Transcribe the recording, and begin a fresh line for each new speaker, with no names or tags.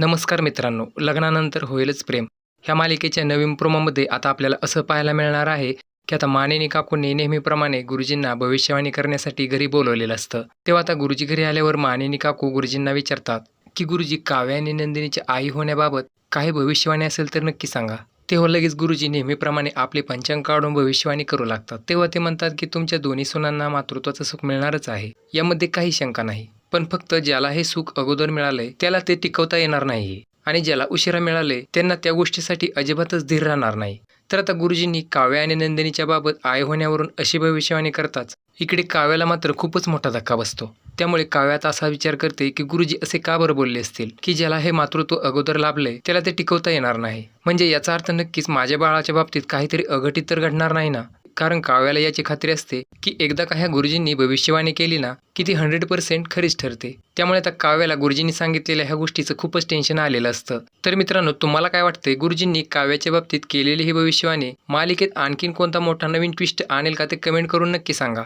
नमस्कार मित्रांनो, लग्नानंतर होईलच प्रेम ह्या मालिकेच्या नवीन प्रोमोमध्ये आता आपल्याला असं पाहायला मिळणार आहे की आता मानिनी काकूंनी नेहमीप्रमाणे गुरुजींना भविष्यवाणी करण्यासाठी घरी बोलवलेलं असतं. तेव्हा आता गुरुजी घरी आल्यावर मानिनी काकू गुरुजींना विचारतात की गुरुजी, काव्या आणि नंदिनीची आई होण्याबाबत काही भविष्यवाणी असेल तर नक्की सांगा. तेव्हा लगेच गुरुजी नेहमीप्रमाणे आपले पंचांग काढून भविष्यवाणी करू लागतात. तेव्हा ते म्हणतात की तुमच्या दोन्ही सुनांना मातृत्वाचं सुख मिळणारच आहे, यामध्ये काही शंका नाही. पण फक्त ज्याला हे सुख अगोदर मिळालंय त्याला ते टिकवता येणार नाही, आणि ज्याला उशिरा मिळाले त्यांना त्या गोष्टीसाठी अजिबातच धीर राहणार नाही. तर आता गुरुजींनी काव्या आणि नंदिनीच्या बाबत आई होण्यावरून अशी भविष्यवाणी करताच इकडे काव्याला मात्र खूपच मोठा धक्का बसतो. त्यामुळे काव्यात असा विचार करते की गुरुजी असे का बरं बोलले असतील की ज्याला हे मातृत्व अगोदर लाभले त्याला ते टिकवता येणार नाही. म्हणजे याचा अर्थ नक्कीच माझ्या बाळाच्या बाबतीत काहीतरी अघटित तर घडणार नाही ना. कारण काव्याला याची खात्री असते की एकदा का ह्या गुरुजींनी भविष्यवाणी केली ना की ती 100% खरीच ठरते. त्यामुळे आता काव्याला गुरुजींनी सांगितलेल्या ह्या गोष्टीचं खूपच टेन्शन आलेलं असतं. तर मित्रांनो, तुम्हाला काय वाटतंय, गुरुजींनी काव्याच्या बाबतीत केलेली ही भविष्यवाणी मालिकेत आणखीन कोणता मोठा नवीन ट्विस्ट आणेल का, ते कमेंट करून नक्की सांगा.